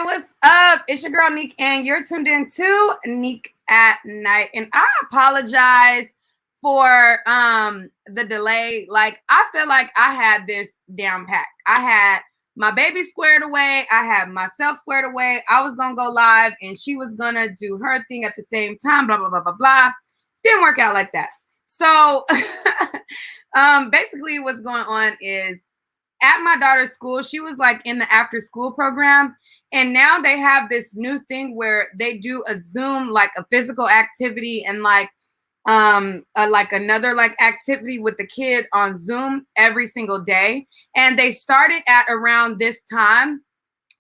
What's up? It's your girl Neek, and you're tuned in to Neek at Night. And I apologize for the delay. Like, I feel like I had this down pat. I had my baby squared away. I had myself squared away. I was gonna go live, and she was gonna do her thing at the same time. Blah blah blah blah blah. Didn't work out like that. So, basically, what's going on is, at my daughter's school, she was like in the after school program. And now they have this new thing where they do a Zoom, like a physical activity, and like another like activity with the kid on Zoom every single day. And they started at around this time.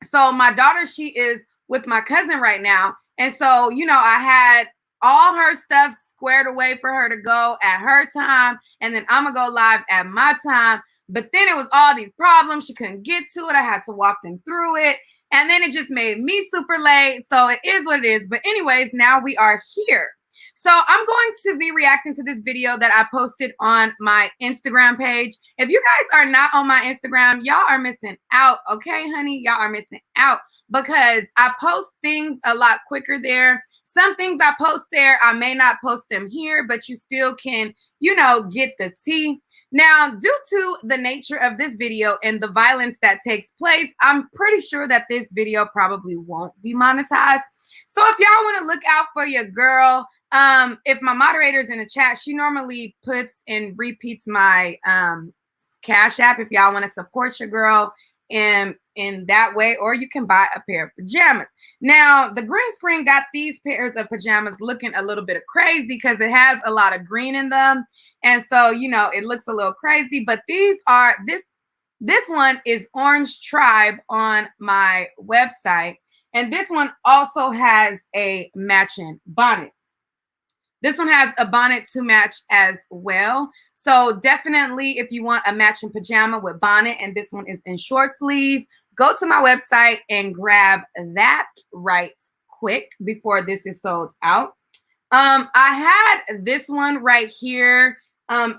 So my daughter, she is with my cousin right now. And so, I had all her stuff squared away for her to go at her time. And then I'm going to go live at my time. But then it was all these problems. She couldn't get to it. I had to walk them through it. And then it just made me super late. So it is what it is. But anyways, now we are here. So I'm going to be reacting to this video that I posted on my Instagram page. If you guys are not on my Instagram, y'all are missing out. Okay, honey, y'all are missing out because I post things a lot quicker there. Some things I post there, I may not post them here, but you still can, get the tea. Now, due to the nature of this video and the violence that takes place, I'm pretty sure that this video probably won't be monetized. So if y'all want to look out for your girl, if my moderator's in the chat, she normally puts and repeats my Cash App if y'all want to support your girl in that way, or you can buy a pair of pajamas. Now, the green screen got these pairs of pajamas looking a little bit crazy because it has a lot of green in them. And so, it looks a little crazy, but these are, this one is Orange Tribe on my website. And this one also has a matching bonnet. This one has a bonnet to match as well. So definitely, if you want a matching pajama with bonnet, and this one is in short sleeve, go to my website and grab that right quick before this is sold out. I had this one right here.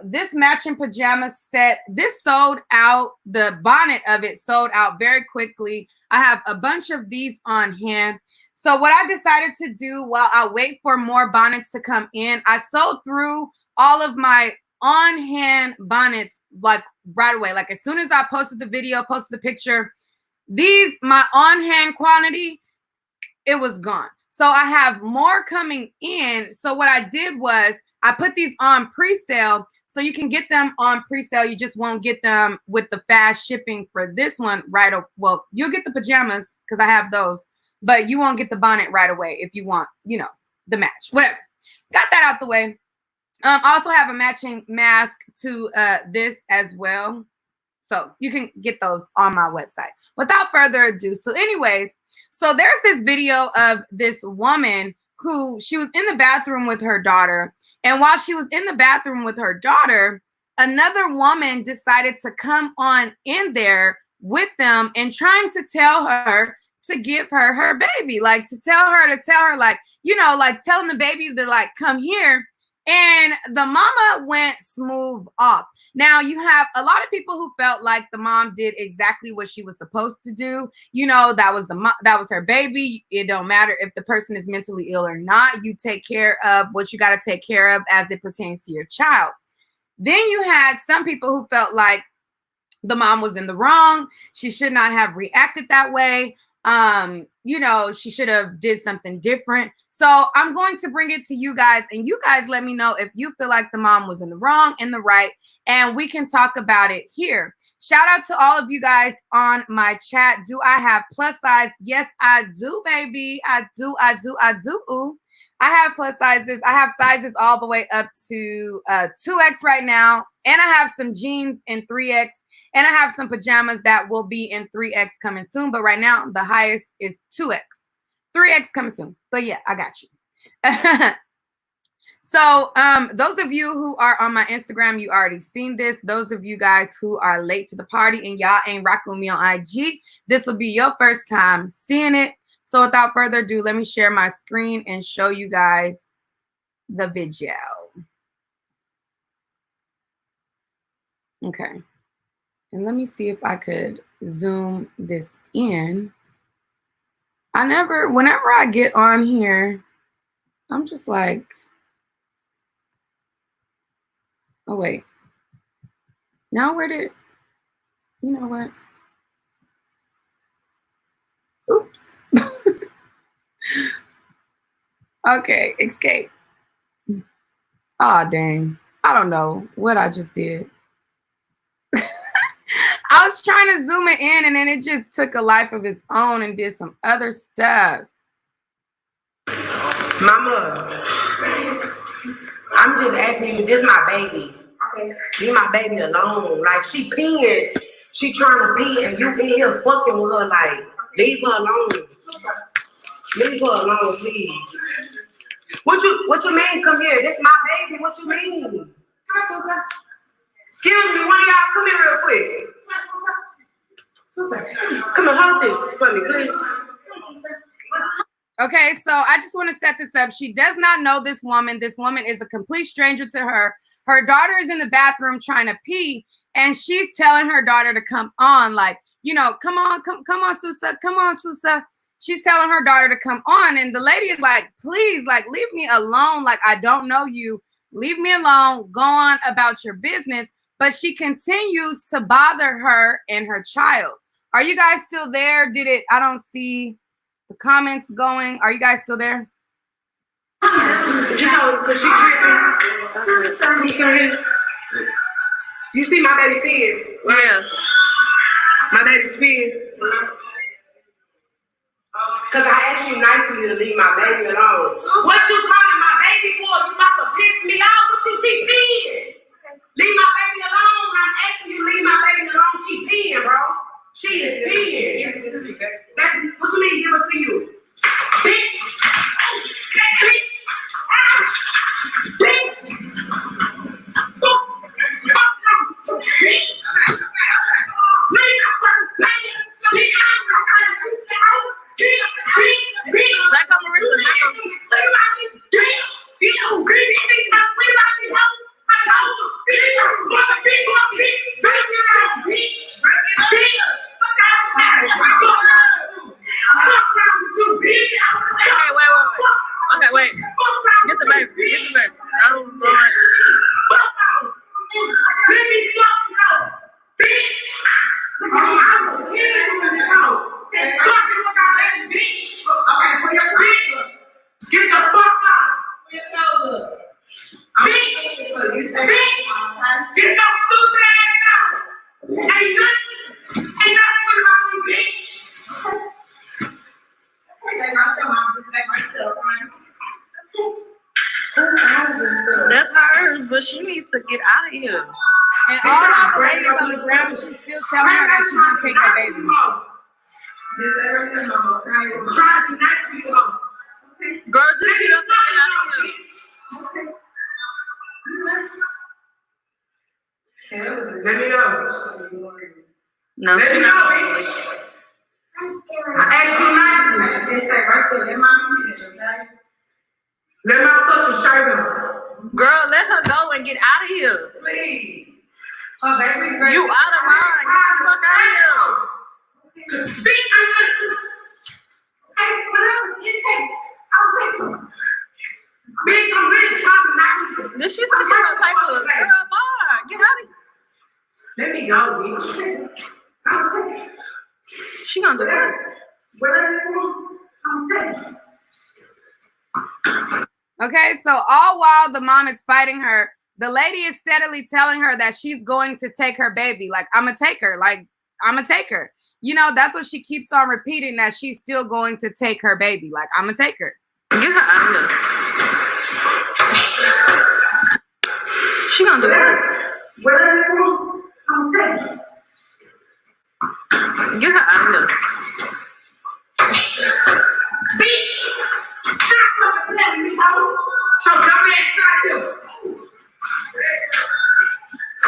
This matching pajama set, this sold out. The bonnet of it sold out very quickly. I have a bunch of these on hand. So what I decided to do while I wait for more bonnets to come in, I sold through all of my on-hand bonnets like right away. Like as soon as I posted the video, posted the picture, my on-hand quantity, it was gone. So I have more coming in. So what I did was I put these on pre-sale. So you can get them on pre-sale. You just won't get them with the fast shipping for this one right away. Well, you'll get the pajamas because I have those, but you won't get the bonnet right away if you want, the match, whatever. Got that out the way. I also have a matching mask to this as well. So you can get those on my website. Without further ado, so anyways, so there's this video of this woman who, she was in the bathroom with her daughter. And while she was in the bathroom with her daughter, another woman decided to come on in there with them and trying to tell her to give her her baby, like to tell her, like, like telling the baby to like, come here. And the mama went smooth off. Now, you have a lot of people who felt like the mom did exactly what she was supposed to do. That was her baby. It don't matter if the person is mentally ill or not. You take care of what you got to take care of as it pertains to your child. Then you had some people who felt like the mom was in the wrong. She should not have reacted that way. She should have did something different. So I'm going to bring it to you guys, and you guys let me know if you feel like the mom was in the wrong, in the right, and we can talk about it here. Shout out to all of you guys on my chat. Do I have plus size? Yes, I do, baby. I do. Ooh. I have plus sizes. I have sizes all the way up to 2X right now. And I have some jeans in 3X. And I have some pajamas that will be in 3X coming soon. But right now, the highest is 2X. 3X coming soon. But yeah, I got you. So those of you who are on my Instagram, you already seen this. Those of you guys who are late to the party and y'all ain't rocking with me on IG, this will be your first time seeing it. So without further ado, let me share my screen and show you guys the video. Okay. And let me see if I could zoom this in. Whenever I get on here, I'm just like, oh wait. Now you know what? Oops. Okay, escape. Oh, dang. I don't know what I just did. I was trying to zoom it in and then it just took a life of its own and did some other stuff. Mama, I'm just asking you, this my baby. Okay. Leave my baby alone. Like, she peeing. She trying to pee and you in here fucking with her. Like, leave her alone. Leave her alone, please. What you mean, come here? This my baby. What you mean? Come here, Susan. Excuse me, one of y'all come here real quick. Susan. Come and hold this for me, please. Okay, so I just want to set this up. She does not know this woman. This woman is a complete stranger to her. Her daughter is in the bathroom trying to pee, and she's telling her daughter to come on, like, you know, come on, Susa, come on, Susa. She's telling her daughter to come on, and the lady is like, please, like, leave me alone. Like, I don't know you. Leave me alone. Go on about your business. But she continues to bother her and her child. Are you guys still there? I don't see the comments going. Are you guys still there? Cause she tripping. You see my baby peeing? Yeah. My baby's peeing. Cause I asked you nicely to leave my baby alone. What you calling my baby for? You about to piss me off? What you she peeing? Leave my baby alone. I'm asking you to leave my baby alone. She peeing, bro. She is peeing. That's what you mean give it to you? Bitch! Bitch! Bitch! Fuck! Bitch! Leave my fucking baby! Like I'm a rich Okay, wait. Get the baby. I don't know. Let me fucking know. Bitch! I'm a kid in this house. And fucking with all that bitch. Okay, put your bitch. Get the fuck out. Bitch! Bitch! Get your stupid ass out. Ain't nothing about me, bitch. That's hers, but she needs to get out of here. And all of the ladies on the ground, she's still telling her that she's gonna take her baby. Girl, just get up and get out of here. Let me know. No. Let me know, bitch. I asked you nicely. They say right there, let my finish, okay? Let my fucking shirt on. Girl, let her go and get out of here. Please. Her baby's ready. You out of mind. Get the fuck out of here. Bitch, I'm not. Hey, whatever. I'll take her. Bitch, I'm really trying to knock you. Did she say she's gonna take her? Girl, bye. Get out of here. Let me go, bitch. She gonna do that. Whatever you want, I'm taking. Okay, so all while the mom is fighting her, the lady is steadily telling her that she's going to take her baby. Like, I'm gonna take her. Like, I'm gonna take her. You know, that's what she keeps on repeating, that she's still going to take her baby. Like, I'm gonna take her. Get her out of here. She gonna do that. Whatever you want, I'm taking. Get her out of here. Bitch! Stop fucking playing me, hoe! So dumb ass out here!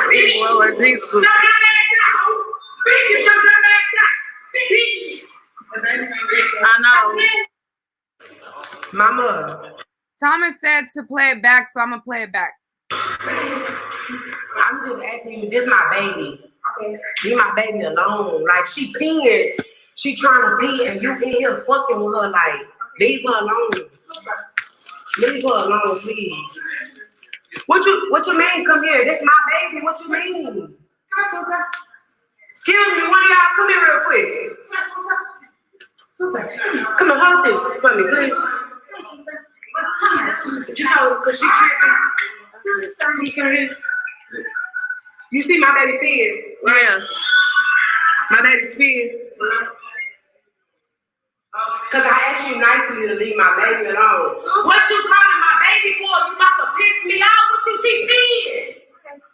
Bitch! Lord Jesus. So dumb ass out, hoe! Bitch! So dumb ass out! Bitch! I know. Mama. Thomas said to play it back, so I'm gonna play it back. I'm just asking you, this my baby. Okay. Leave my baby alone. Like, she peeing. She trying to pee and you in here fucking with her like, leave her alone. Leave her alone, please. What you mean come here? This my baby, what you mean? Excuse me, one of y'all come here real quick. Come and hold this for me, please. You know, cause she tripping. You see my baby fear, right? Yeah. My baby's fear. Cause I asked you nicely to leave my baby alone. What you calling my baby for? You about to piss me off? What you she peeing?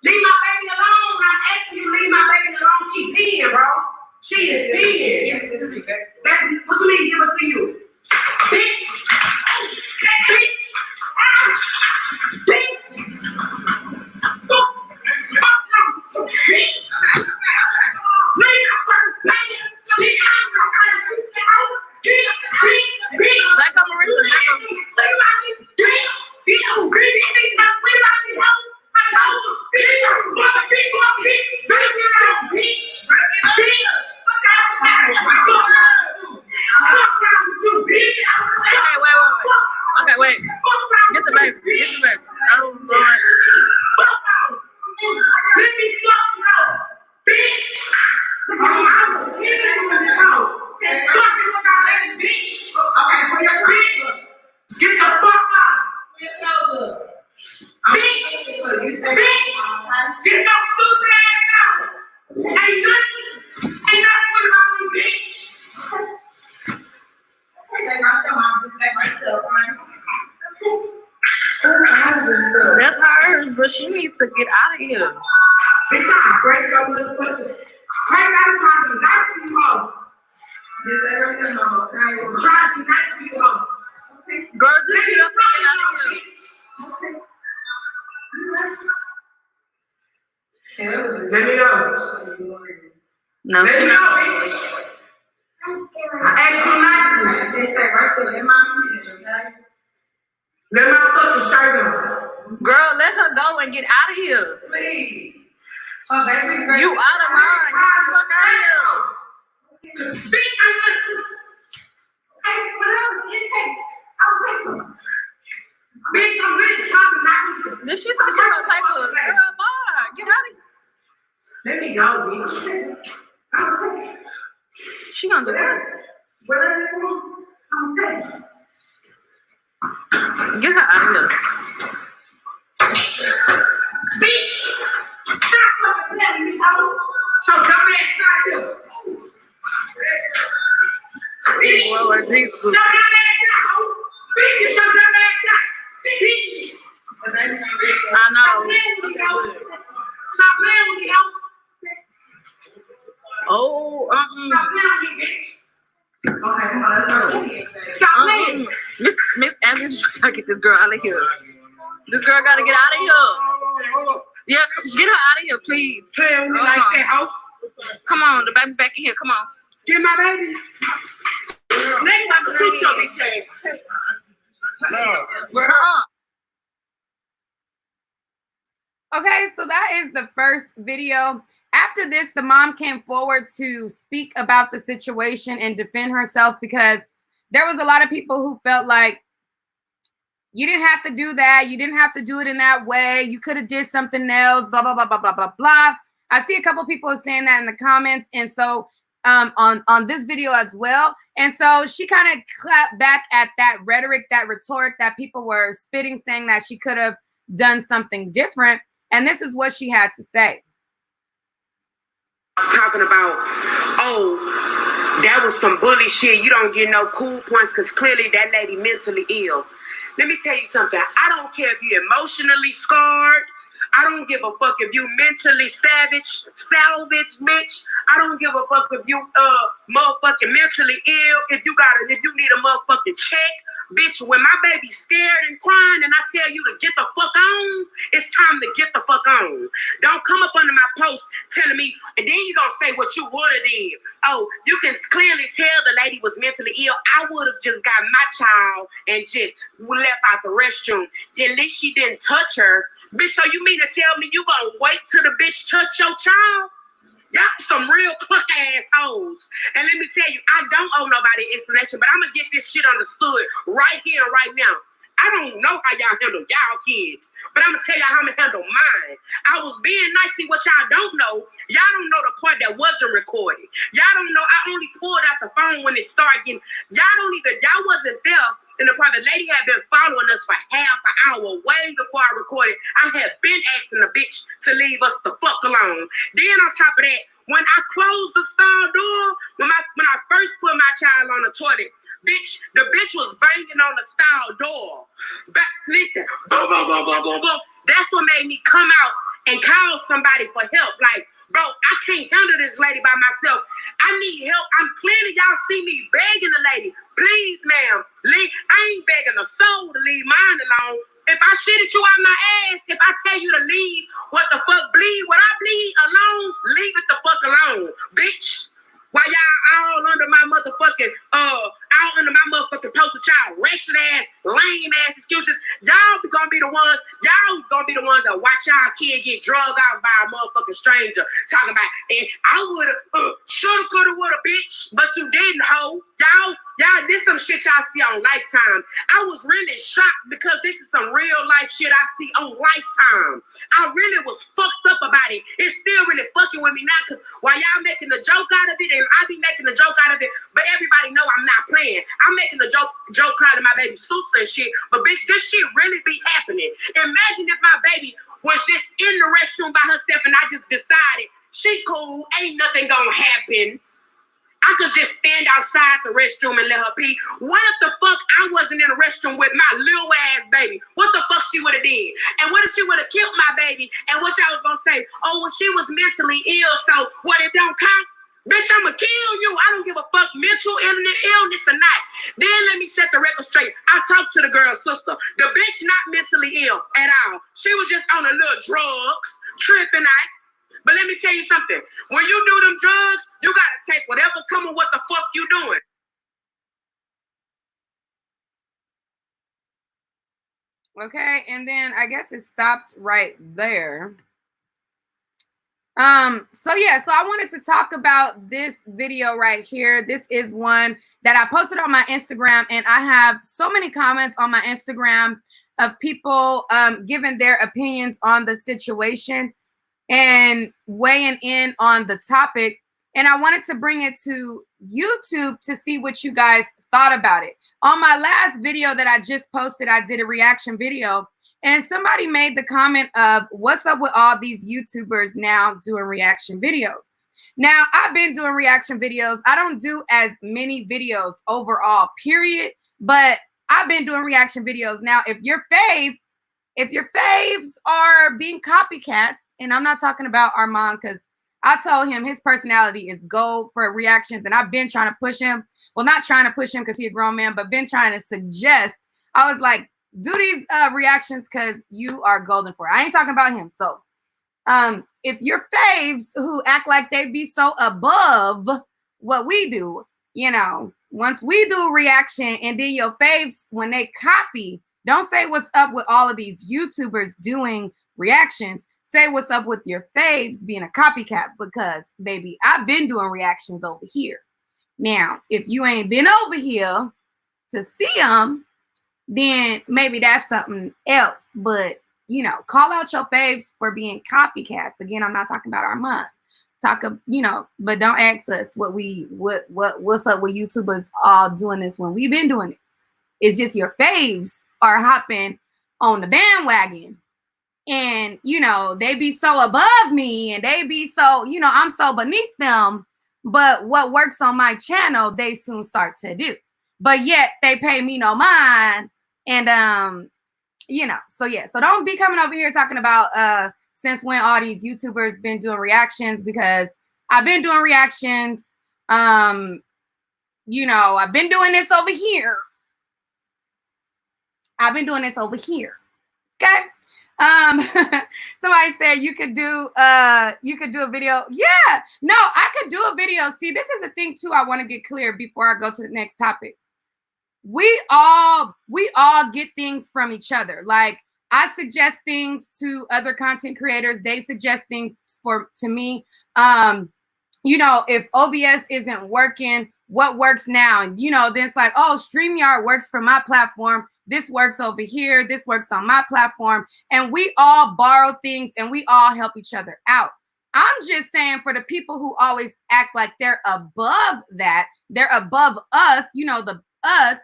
Leave my baby alone. I'm asking you to leave my baby alone. She peeing, bro. She is peeing. That's what you mean give it to you? Bitch. Bitch. Bitch. Fuck. Bitch. Back up, Marissa. Back up. Okay, wait. Get the baby. Get the baby. Oh, Lord. Let me fuck you, bitch. Okay, put your bitch. Get the fuck out. Bitch. Bitch. Get your stupid ass out. Ain't nothing good about me, bitch. That's hers, but she needs to get out of here. It's time to break up with the pussy. Right now, I'm trying to be nice to you all. I'm trying to be nice to you all. Girl, just get up and get out of here. Let me go. No. Let me go, bitch. I asked you nicely. They say right there, let my finish, okay? Let my fucking shirt on. Girl, let her go and get out of here. Please. Her baby's ready. You out of line. Get the fuck out of here. Bitch, I'm not. Hey, whatever. I'll take them. Bitch, I'm really trying to knock you. This shit is gonna take her. Girl, bye. Get out of here. Let me go, bitch. She gonna do that. Whatever you want, I'm taking. Get her out of here. Bitch! Stop fucking letting me go! So dumb ass out here! Bitch! Lord Jesus. So dumb ass out! Bitch! So dumb ass out! Bitch! I know. Stop playing with me, ho! Oh, Stop playing with me, bitch! Okay, come on, let's go. Stop playing! Miss Evans, gotta get this girl out of here. This girl gotta get out of here. Yeah, get her out of here, please. Playing with me like that, ho! Come on, the baby back in here. Come on. Get my baby. Next time, shoot your bitch ass. Okay, so that is the first video. After this, the mom came forward to speak about the situation and defend herself because there was a lot of people who felt like you didn't have to do that. You didn't have to do it in that way. You could have did something else, blah, blah, blah, blah, blah, blah, blah. I see a couple people saying that in the comments. And so on this video as well. And so she kind of clapped back at that rhetoric, that rhetoric that people were spitting, saying that she could have done something different. And this is what she had to say. Talking about, oh, that was some bully shit. You don't get no cool points because clearly that lady mentally ill. Let me tell you something. I don't care if you're emotionally scarred. I don't give a fuck if you mentally salvage, bitch. I don't give a fuck if you motherfucking mentally ill. If you need a motherfucking check, bitch. When my baby's scared and crying, and I tell you to get the fuck on, it's time to get the fuck on. Don't come up under my post telling me, and then you gonna say what you would have did. Oh, you can clearly tell the lady was mentally ill. I would have just got my child and just left out the restroom. At least she didn't touch her. Bitch, so you mean to tell me you gonna wait till the bitch touch your child? Y'all some real cluck assholes. And let me tell you, I don't owe nobody explanation, but I'm gonna get this shit understood right here and right now. I don't know how y'all handle y'all kids, but I'm gonna tell y'all how I'm gonna handle mine. I was being nice. See, what y'all don't know, y'all don't know the part that wasn't recorded. Y'all don't know I only pulled out the phone when it started getting, y'all wasn't there. And the part, the lady had been following us for half an hour, way before I recorded. I had been asking the bitch to leave us the fuck alone. Then on top of that, when I closed the stall door, when I first put my child on the toilet, the bitch was banging on the stall door. But listen, boom, boom, boom, boom, boom, boom. That's what made me come out and call somebody for help. Like, bro, I can't handle this lady by myself. I need help. I'm clearly, y'all see me begging the lady, please, ma'am, leave. I ain't begging a soul to leave mine alone. If I shit at you out my ass, if I tell you to leave, what the fuck, bleed? What I bleed alone, leave it the fuck alone, bitch. While y'all all under my motherfucking, poster child, wretched ass, lame ass excuses, y'all gonna be the ones that watch y'all kid get drugged out by a motherfucking stranger, talking about, and I would've, shoulda, coulda, woulda, bitch, but you didn't, hoe. Y'all, this some shit y'all see on Lifetime. I was really shocked because this is some real life shit I see on Lifetime. I really was fucked up about it. It's still really fucking with me now, because while y'all making a joke out of it, and I be making a joke out of it, but everybody know I'm not playing. I'm making a joke out of my baby Susa and shit, but bitch, this shit really be happening. Imagine if my baby was just in the restroom by herself and I just decided, she cool, ain't nothing gonna happen. I could just stand outside the restroom and let her pee. What if the fuck I wasn't in the restroom with my little ass baby? What the fuck she would have did? And what if she would have killed my baby? And what y'all was gonna say? Oh, well, she was mentally ill, so what, it don't count? Bitch, I'ma kill you. I don't give a fuck, mental illness or not. Then let me set the record straight. I talked to the girl's sister. The bitch not mentally ill at all. She was just on a little drugs, tripping out. But let me tell you something. When you do them drugs, you gotta take whatever come with what the fuck you doing. Okay, and then I guess it stopped right there. So yeah, so I wanted to talk about this video right here. This is one that I posted on my Instagram, and I have so many comments on my Instagram of people giving their opinions on the situation and weighing in on the topic. And I wanted to bring it to YouTube to see what you guys thought about it. On my last video that I just posted, I did a reaction video, and somebody made the comment of, what's up with all these YouTubers now doing reaction videos? Now, I've been doing reaction videos. I don't do as many videos overall, period, but I've been doing reaction videos. Now, if your faves are being copycats, and I'm not talking about Armand, because I told him his personality is gold for reactions, and I've been trying to push him. Well, not trying to push him because he's a grown man, but been trying to suggest. I was like, do these reactions because you are golden for it. I ain't talking about him. So if your faves who act like they be so above what we do, you know, once we do a reaction and then your faves, when they copy, don't say what's up with all of these YouTubers doing reactions. Say what's up with your faves being a copycat, because, baby, I've been doing reactions over here. Now, if you ain't been over here to see them, then maybe that's something else. But, you know, call out your faves for being copycats. Again, I'm not talking about Armand. But don't ask us what's up with YouTubers all doing this when we've been doing it. It's just your faves are hopping on the bandwagon. And, you know, they be so above me and they be so, you know, I'm so beneath them. But what works on my channel, they soon start to do. But yet they pay me no mind. And, you know, so yeah. So don't be coming over here talking about since when all these YouTubers been doing reactions, because I've been doing reactions. You know, I've been doing this over here. Okay. Somebody said you could do a video. Yeah, no, I could do a video. See, this is the thing too. I want to get clear before I go to the next topic. We all get things from each other. Like, I suggest things to other content creators. They suggest things to me. you know, if OBS isn't working, what works now? And, you know, then it's like, oh, StreamYard works for my platform. This works over here. This works on my platform. And we all borrow things and we all help each other out. I'm just saying, for the people who always act like they're above that, they're above us, you know, the us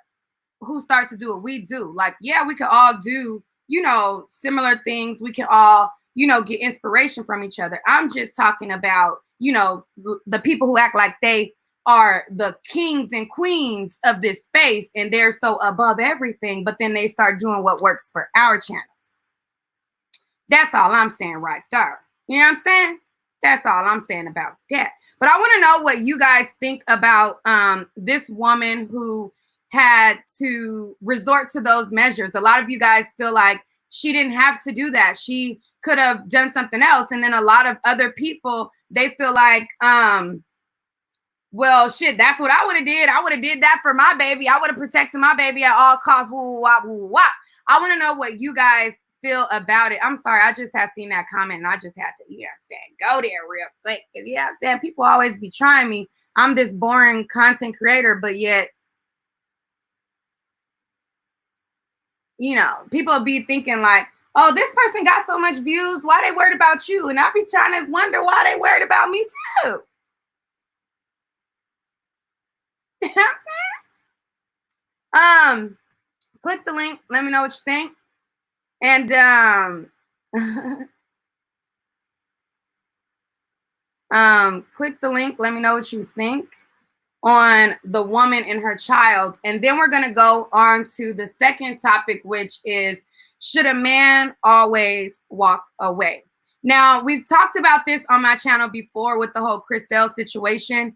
who start to do what we do. Like, yeah, we could all do, you know, similar things. We can all, you know, get inspiration from each other. I'm just talking about, you know, the people who act like they are the kings and queens of this space and they're so above everything, but then they start doing what works for our channels. That's all I'm saying right there. You know what I'm saying? That's all I'm saying about that. But I want to know what you guys think about this woman who had to resort to those measures. A lot of you guys feel like she didn't have to do that. She could have done something else. And then a lot of other people, they feel like, well, shit, that's what I would have did. I would have did that for my baby. I would have protected my baby at all costs. Woo, wah, woo, wah. I want to know what you guys feel about it. I'm sorry, I just have seen that comment and I just had to, you know what I'm saying, go there real quick. Because, yeah, I'm saying, people always be trying me. I'm this boring content creator, but yet, you know, people be thinking like, oh, this person got so much views. Why they worried about you? And I be trying to wonder why they worried about me too. You know what I'm saying? Click the link. Let me know what you think. And click the link. Let me know what you think on the woman and her child. And then we're going to go on to the second topic, which is, should a man always walk away? Now, we've talked about this on my channel before with the whole Chriselle situation.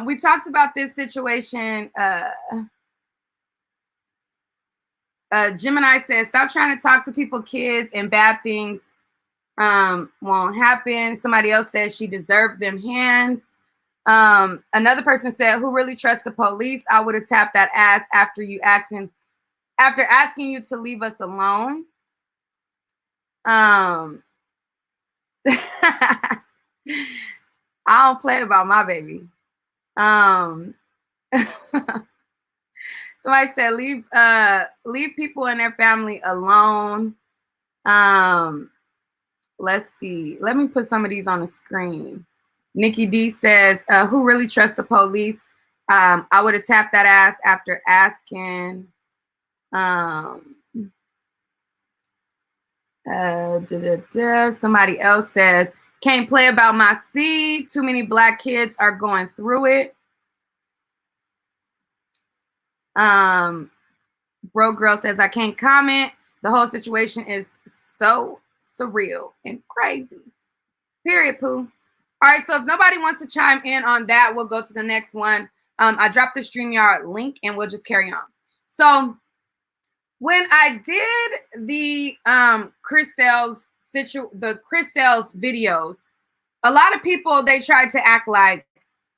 We talked about this situation. Gemini says, stop trying to talk to people, kids, and bad things won't happen. Somebody else says she deserved them hands. Another person said, who really trusts the police? I would have tapped that ass after asking you to leave us alone. I don't play about my baby. Somebody said, leave people and their family alone. Let's see. Let me put some of these on the screen. Nikki D says, who really trusts the police? I would have tapped that ass after asking. Somebody else says, can't play about my seed. Too many Black kids are going through it. Bro Girl says, I can't comment. The whole situation is so surreal and crazy. Period, Pooh. All right, so if nobody wants to chime in on that, we'll go to the next one. I dropped the StreamYard link and we'll just carry on. So when I did the Chriselle's videos, a lot of people, they tried to act like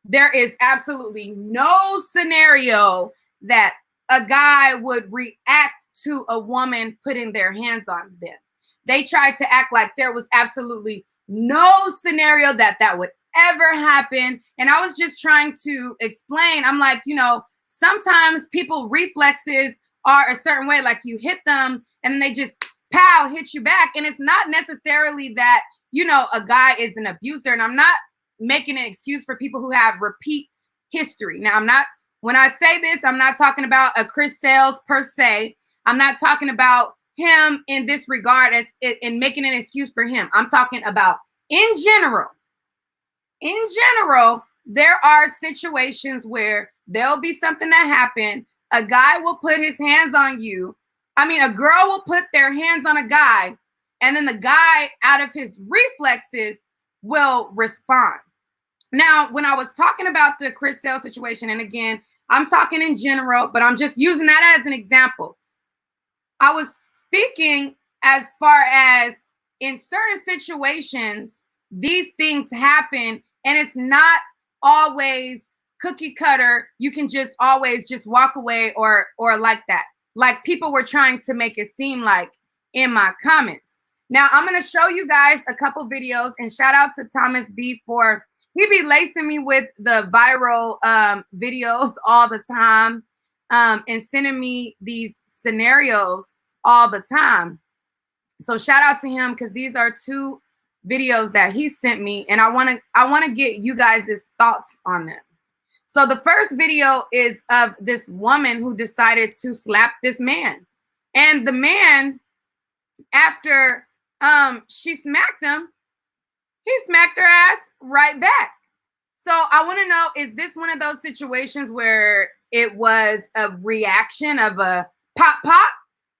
there is absolutely no scenario that a guy would react to a woman putting their hands on them. They tried to act like there was absolutely no scenario that would ever happen. And I was just trying to explain. I'm like, you know, sometimes people reflexes are a certain way, like you hit them and they just pow, hit you back. And it's not necessarily that, you know, a guy is an abuser. And I'm not making an excuse for people who have repeat history. Now, when I say this, I'm not talking about a Chriselle per se. I'm not talking about him in this regard as in making an excuse for him. I'm talking about in general. In general, there are situations where there'll be something that happened. A guy will put his hands on you. I mean, a girl will put their hands on a guy, and then the guy, out of his reflexes, will respond. Now, when I was talking about the Chriselle situation, and again, I'm talking in general, but I'm just using that as an example. I was speaking as far as in certain situations, these things happen, and it's not always cookie cutter. You can just always just walk away or like that. Like people were trying to make it seem like in my comments. Now I'm gonna show you guys a couple videos, and shout out to Thomas B for he be lacing me with the viral videos all the time, and sending me these scenarios all the time. So shout out to him because these are two videos that he sent me, and I wanna get you guys' thoughts on them. So the first video is of this woman who decided to slap this man, and the man, after she smacked him, he smacked her ass right back. So I want to know, is this one of those situations where it was a reaction of a pop pop,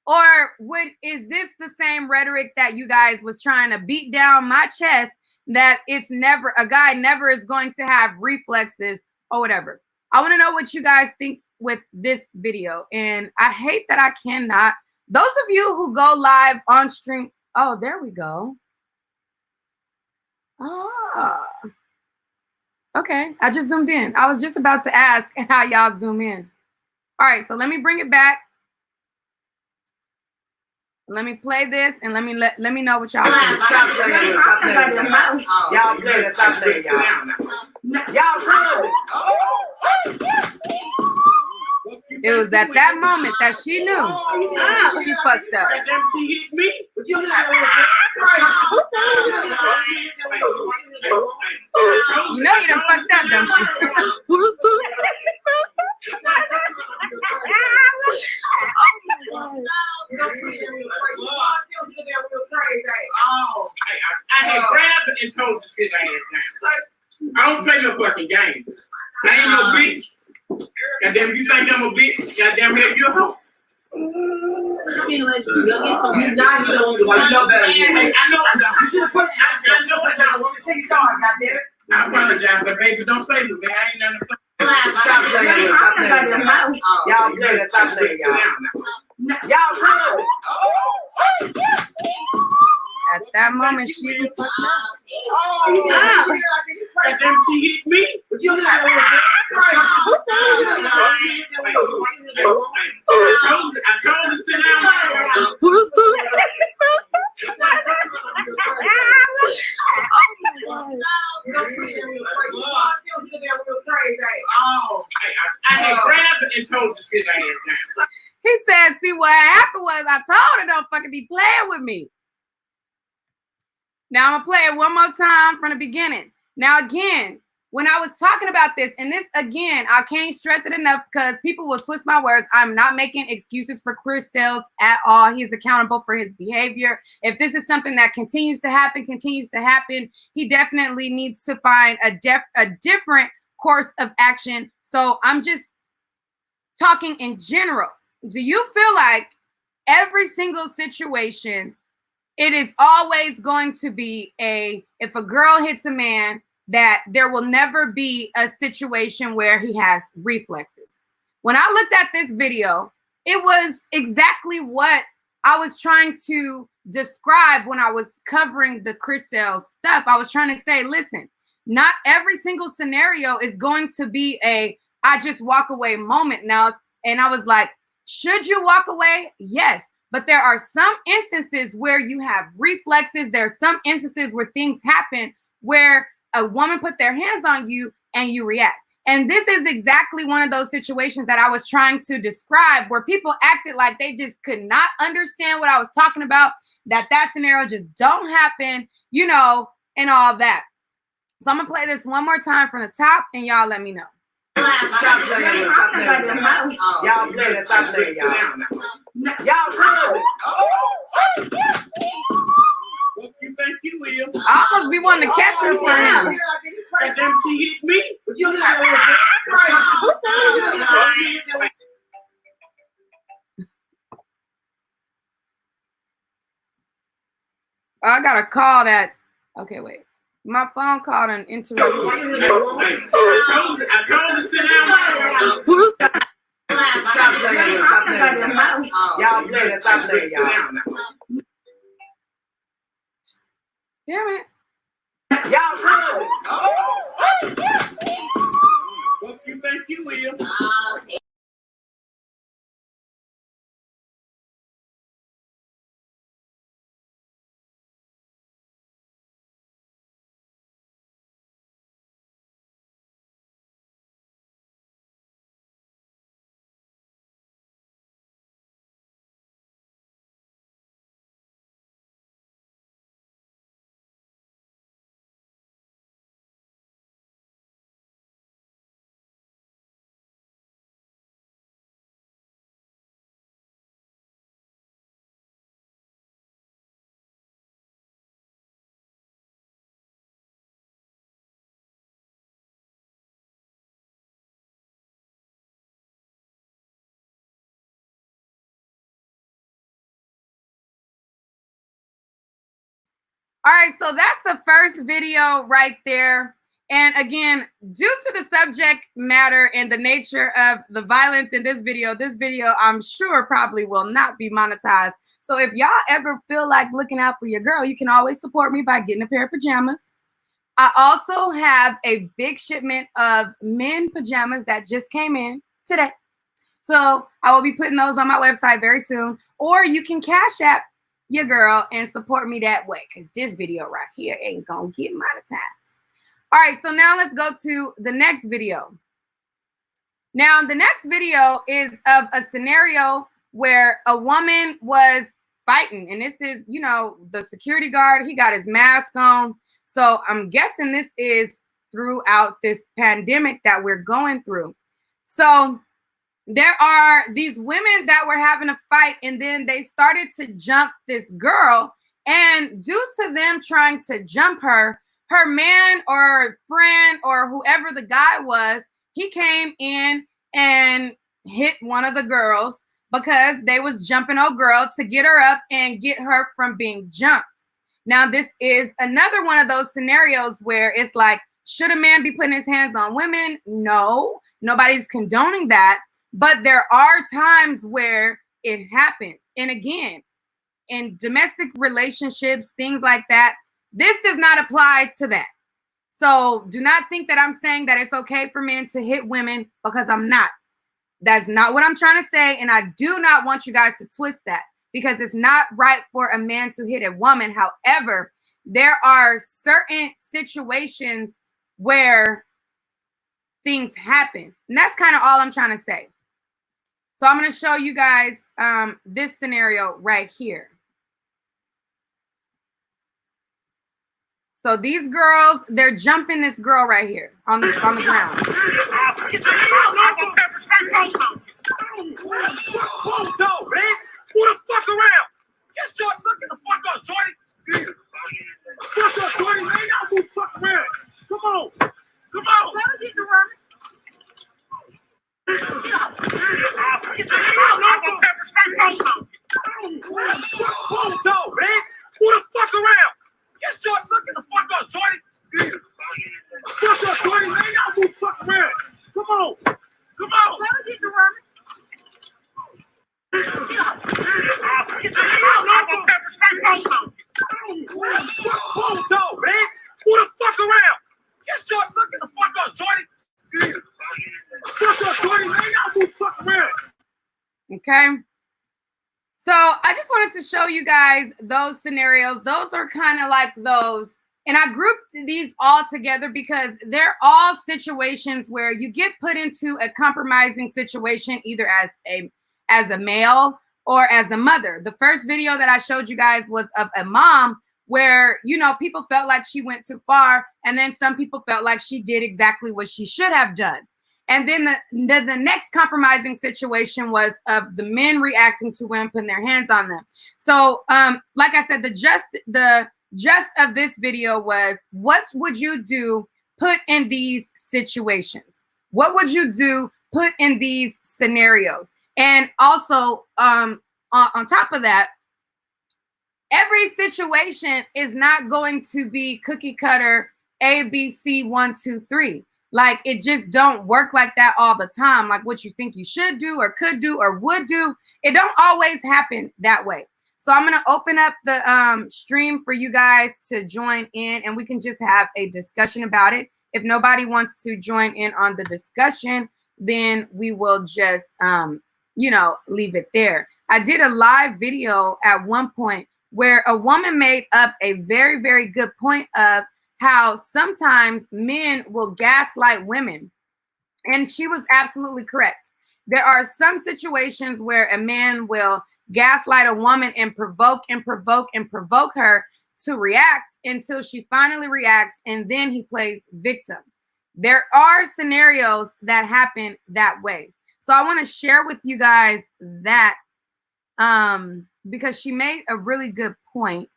or is this the same rhetoric that you guys was trying to beat down my chest, that it's never, a guy never is going to have reflexes or whatever? I want to know what you guys think with this video. And I hate that I cannot, those of you who go live on stream, oh, there we go. Ah, okay. I just zoomed in. I was just about to ask how y'all zoom in. All right, so let me bring it back. Let me play this and let me know what y'all think. Stop playing. Y'all playing. Stop playing, y'all. Y'all It was at that moment that she knew she fucked up. She hit me. You know you done fucked up, don't you? I had grabbed it and told her to sit her ass down. I don't play no fucking game. I ain't no bitch. Goddamn, you think I'm a bitch? Goddamn, hell, you a hoe. You know better. I know. You should have put. I know I don't want to take your car. Goddamn it. I apologize, but baby, don't play with me. I ain't nothing to play. Stop playing. Stop playing. Y'all playing. Stop playing, y'all. Y'all playing. At that moment, she fucked up. And then she hit me. You know I told her to sit down. I had grabbed it and told her to sit her ass down. He said, see, what happened was I told her don't fucking be playing with me. Now I'm gonna play it one more time from the beginning. Now again, when I was talking about this, and this again, I can't stress it enough because people will twist my words. I'm not making excuses for Chris Sails at all. He's accountable for his behavior. If this is something that continues to happen, he definitely needs to find a different course of action. So I'm just talking in general. Do you feel like every single situation, it is always going to be if a girl hits a man, that there will never be a situation where he has reflexes? When I looked at this video, it was exactly what I was trying to describe when I was covering the Chris Sails stuff. I was trying to say, listen, not every single scenario is going to be I just walk away moment now. And I was like, should you walk away? Yes. But there are some instances where you have reflexes. There are some instances where things happen where a woman put their hands on you and you react. And this is exactly one of those situations that I was trying to describe, where people acted like they just could not understand what I was talking about, that scenario just don't happen, and all that. So I'm going to play this one more time from the top and y'all let me know. Stop playing. Y'all playing. Stop playing, y'all. Y'all playing. What you think you will? I almost be wanting to catch her for him. And then she hit me. You know I got a call that. Okay, wait. My phone called and interrupted. I told her to sit down. Stop playing. Y'all playing. Stop playing, y'all. Damn it. Y'all playing. What you think you will? All right, so that's the first video right there. And again, due to the subject matter and the nature of the violence in this video I'm sure probably will not be monetized. So if y'all ever feel like looking out for your girl, you can always support me by getting a pair of pajamas. I also have a big shipment of men pajamas that just came in today. So I will be putting those on my website very soon. Or you can Cash App your girl and support me that way, because this video right here ain't gonna get monetized. All right, so now let's go to the next video. Now, the next video is of a scenario where a woman was fighting, and this is, you know, the security guard, he got his mask on. So I'm guessing this is throughout this pandemic that we're going through. So there are these women that were having a fight, and then they started to jump this girl. And due to them trying to jump her, her man or friend or whoever the guy was, he came in and hit one of the girls because they was jumping old girl to get her up and get her from being jumped. Now, this is another one of those scenarios where it's like, should a man be putting his hands on women? No, nobody's condoning that. But there are times where it happens. And again, in domestic relationships, things like that, this does not apply to that. So do not think that I'm saying that it's okay for men to hit women, because I'm not. That's not what I'm trying to say. And I do not want you guys to twist that, because it's not right for a man to hit a woman. However, there are certain situations where things happen. And that's kind of all I'm trying to say. So I'm going to show you guys this scenario right here. So these girls, they're jumping this girl right here on the ground. Get your mouth man. Who the fuck around? Get your sucking the fuck up, shorty. Fuck up, shorty, man. Y'all move fuck around. Come on. Come on. Get your mouth. Man. Who the fuck around? Get your sucking the fuck up, shorty. Fuck up, shorty, man. Y'all move fuck around. Come on. Come on. Get your mouth. Get your mouth. Man. Who the fuck around? Get your sucking the fuck up, shorty. Fuck up, shorty, man. Y'all move fuck around. Okay. So I just wanted to show you guys those scenarios. Those are kind of like those. And I grouped these all together because they're all situations where you get put into a compromising situation, either as a male or as a mother. The first video that I showed you guys was of a mom where, you know, people felt like she went too far. And then some people felt like she did exactly what she should have done. And then the next compromising situation was of the men reacting to women, putting their hands on them. So like I said, the gist of this video was, what would you do put in these situations? What would you do put in these scenarios? And also on top of that, every situation is not going to be cookie cutter A, B, C, 1, 2, 3. Like, it just don't work like that all the time. Like what you think you should do or could do or would do, it don't always happen that way. So I'm going to open up the stream for you guys to join in, and we can just have a discussion about it. If nobody wants to join in on the discussion, then we will just, you know, leave it there. I did a live video at one point where a woman made up a very, very good point of how sometimes men will gaslight women. And she was absolutely correct. There are some situations where a man will gaslight a woman and provoke her to react until she finally reacts, and then he plays victim. There are scenarios that happen that way. So I want to share with you guys that because she made a really good point.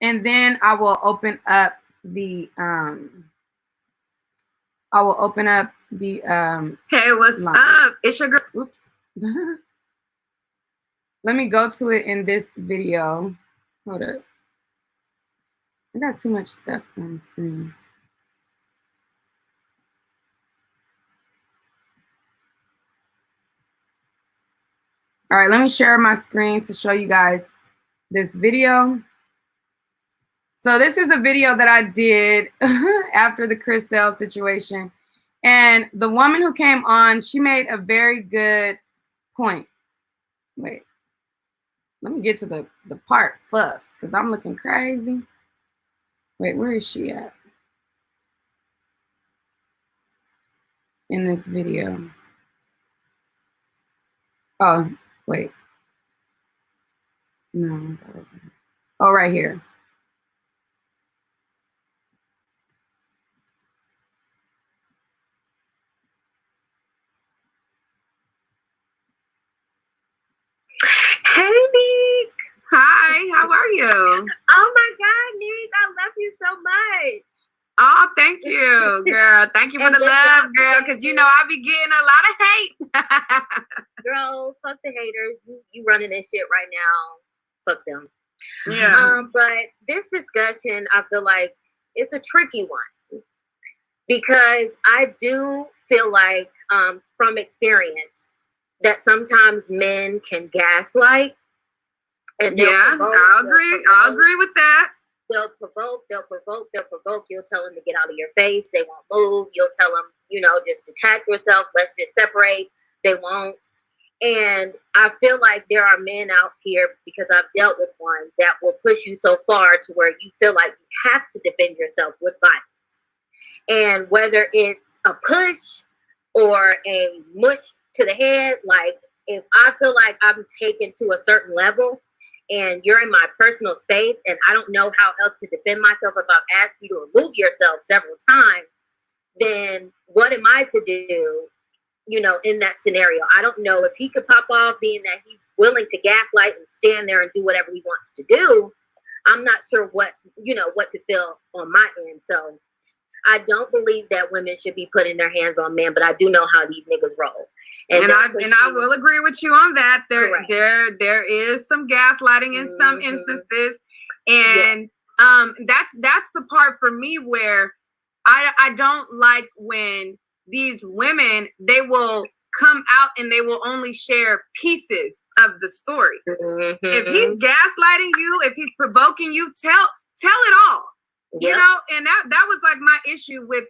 And then I will open up the Hey, what's line. up? It's your girl. Oops. Let me go to it in this video. Hold up. I got too much stuff on the screen. All right, let me share my screen to show you guys this video. So this is a video that I did after the Chris Sale situation. And the woman who came on, she made a very good point. Wait, let me get to the part first because I'm looking crazy. Wait, where is she at? In this video. Oh, wait. No, that wasn't it. Oh, right here. Hey, Nick. Hi, how are you? Oh my God, Nick, I love you so much. Oh, thank you, girl. Thank you for the love, girl, because you know I be getting a lot of hate. Girl, fuck the haters. You running this shit right now. Fuck them. Yeah. But this discussion, I feel like it's a tricky one because I do feel like, from experience, that sometimes men can gaslight. And Yeah, I'll agree with that. They'll provoke. You'll tell them to get out of your face. They won't move. You'll tell them, just detach yourself. Let's just separate. They won't. And I feel like there are men out here, because I've dealt with one, that will push you so far to where you feel like you have to defend yourself with violence. And whether it's a push or a mush to the head, like if I feel like I'm taken to a certain level and you're in my personal space and I don't know how else to defend myself if I've asked you to remove yourself several times, then what am I to do, in that scenario? I don't know if he could pop off, being that he's willing to gaslight and stand there and do whatever he wants to do. I'm not sure what to feel on my end. So I don't believe that women should be putting their hands on men, but I do know how these niggas roll. And I will agree with you on that. There is some gaslighting in some instances. And that's the part for me where I don't like when these women, they will come out and they will only share pieces of the story. Mm-hmm. If he's gaslighting you, if he's provoking you, tell it all. Yep. And that was like my issue with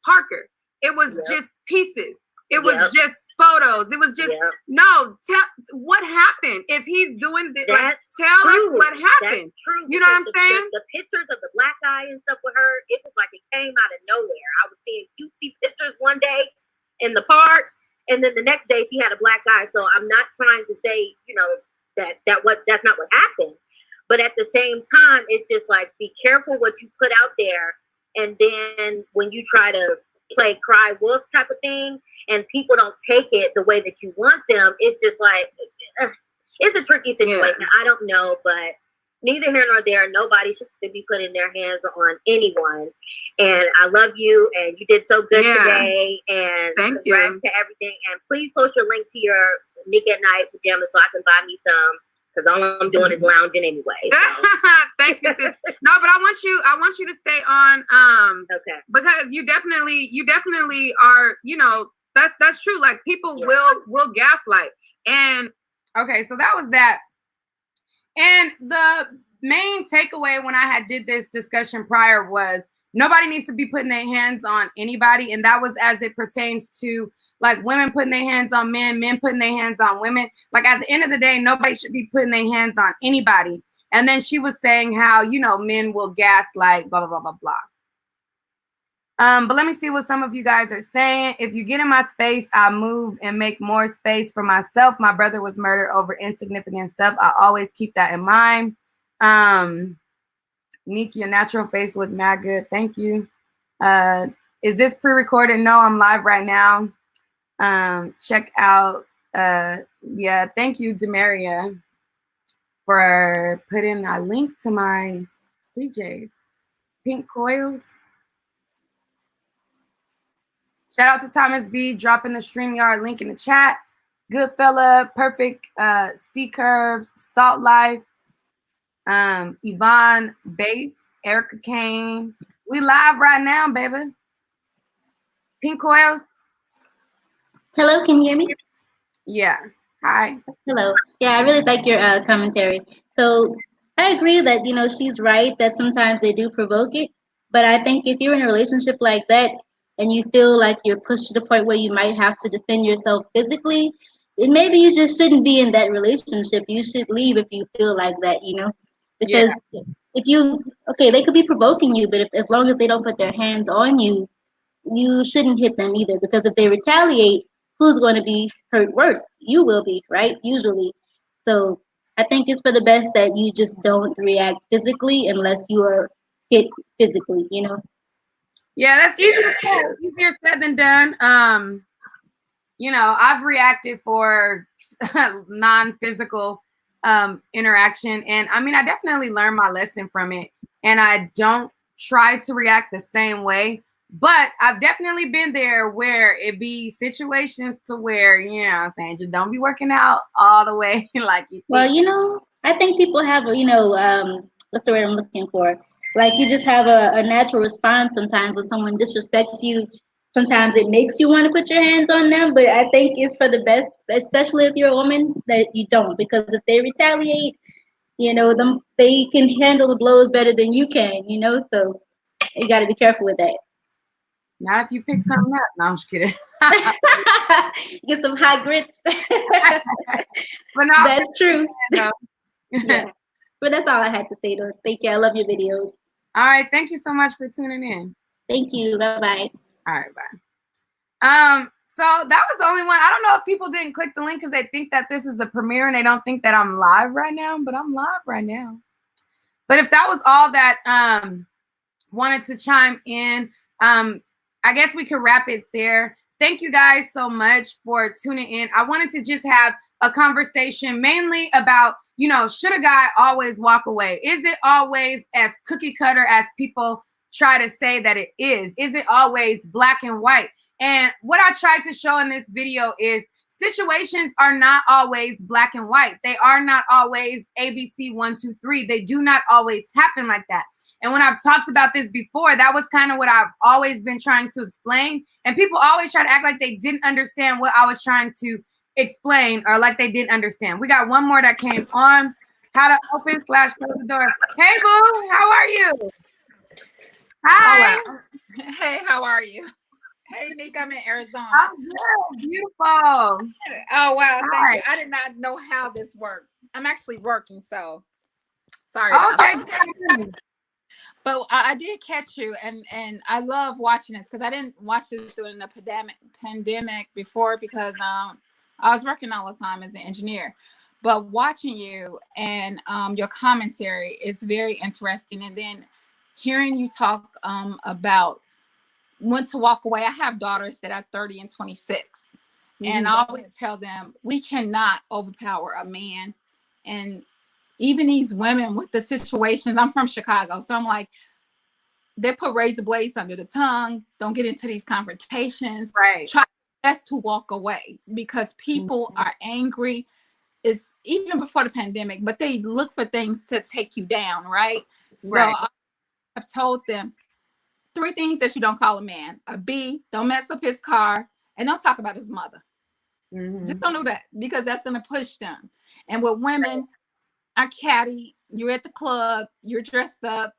Parker. It was just pieces. It was just photos. It was just no. Tell what happened. If he's doing this, like, tell us what happened. That's true. You know what I'm saying? The pictures of the black eye and stuff with her, it was like it came out of nowhere. I was seeing cutesy pictures one day in the park, and then the next day she had a black eye. So I'm not trying to say, that's not what happened. But at the same time, it's just like, be careful what you put out there. And then when you try to play cry wolf type of thing and people don't take it the way that you want them, it's just like, it's a tricky situation. Yeah. I don't know, but neither here nor there. Nobody should be putting their hands on anyone. And I love you, and you did so good today. And thank you to everything. And please post your link to your Nick at Night pajamas so I can buy me some. Because all I'm doing is lounging anyway. So. Thank you, sis. No, but I want you to stay on. Okay. Because you definitely are. That's true. Like people will gaslight. And okay, so that was that. And the main takeaway when I did this discussion prior was nobody needs to be putting their hands on anybody. And that was as it pertains to like women putting their hands on men, men putting their hands on women. Like at the end of the day, nobody should be putting their hands on anybody. And then she was saying how, men will gaslight, blah, blah, blah, blah, blah. But let me see what some of you guys are saying. If you get in my space, I move and make more space for myself. My brother was murdered over insignificant stuff. I always keep that in mind. Nick, your natural face look mad good. Thank you. Is this pre-recorded? No, I'm live right now. Check out. Thank you, Demaria, for putting a link to my PJs. Pink coils. Shout out to Thomas B dropping the StreamYard link in the chat. Goodfella, Perfect, C Curves, Salt Life, Yvonne Bass, Erica Kane. We live right now, baby. Pink Coils. Hello, can you hear me? Yeah. Hi. Hello. Yeah, I really like your commentary. So I agree that, you know, she's right that sometimes they do provoke it. But I think if you're in a relationship like that and you feel like you're pushed to the point where you might have to defend yourself physically, then maybe you just shouldn't be in that relationship. You should leave if you feel like that, you know? Yeah. Because if you, okay, they could be provoking you, but if, as long as they don't put their hands on you, you shouldn't hit them either, because if they retaliate, who's going to be hurt worse? You will be, right? Usually. So I think it's for the best that you just don't react physically unless you are hit physically, you know? Yeah, that's easier said than done. You know, I've reacted for non-physical interaction, and I mean, I definitely learned my lesson from it, and I don't try to react the same way. But I've definitely been there where it be situations to where, you know what I'm saying, just don't be working out all the way like you think. Well, you know, I think people have, you know, what's the word I'm looking for? Like you just have a natural response sometimes when someone disrespects you. Sometimes it makes you want to put your hands on them, but I think it's for the best, especially if you're a woman, that you don't, because if they retaliate, you know, them they can handle the blows better than you can, you know, so you got to be careful with that. Not if you pick something up. No, I'm just kidding. Get some high grits. But no, That's true. no. Yeah. But that's all I had to say, though. Thank you. I love your videos. All right, thank you so much for tuning in. Thank you. Bye-bye. All right, bye. So that was the only one. I don't know if people didn't click the link because they think that this is a premiere and they don't think that I'm live right now, but I'm live right now. But if that was all that wanted to chime in, I guess we could wrap it there. Thank you guys so much for tuning in. I wanted to just have a conversation mainly about, you know, should a guy always walk away? Is it always as cookie cutter as people try to say that it is? Is it always black and white? And what I tried to show in this video is situations are not always black and white. They are not always ABC 1, 2, 3. They do not always happen like that. And when I've talked about this before, that was kind of what I've always been trying to explain. And people always try to act like they didn't understand what I was trying to explain, or like they didn't understand. We got one more that came on. How to open / close the door. Hey, boo, how are you? Hi. Oh, wow. Hey, how are you? Hey, Nick, I'm in Arizona. I'm good. Beautiful. Oh, wow. Thank Hi. you. I did not know how this worked. I'm actually working, so sorry. Okay. But I did catch you, and I love watching this because I didn't watch this during the pandemic before because I was working all the time as an engineer. But watching you and your commentary is very interesting. And then hearing you talk about when to walk away. I have daughters that are 30 and 26. And I always tell them, we cannot overpower a man. And even these women with the situations, I'm from Chicago, so I'm like, they put razor blades under the tongue. Don't get into these confrontations. Right. Try best to walk away because people are angry. It's even before the pandemic, but they look for things to take you down, right? Right. So I've told them 3 things that you don't call a man. A B, don't mess up his car, and don't talk about his mother. Just don't do that because that's going to push them. And with women, are catty. You're at the club, you're dressed up,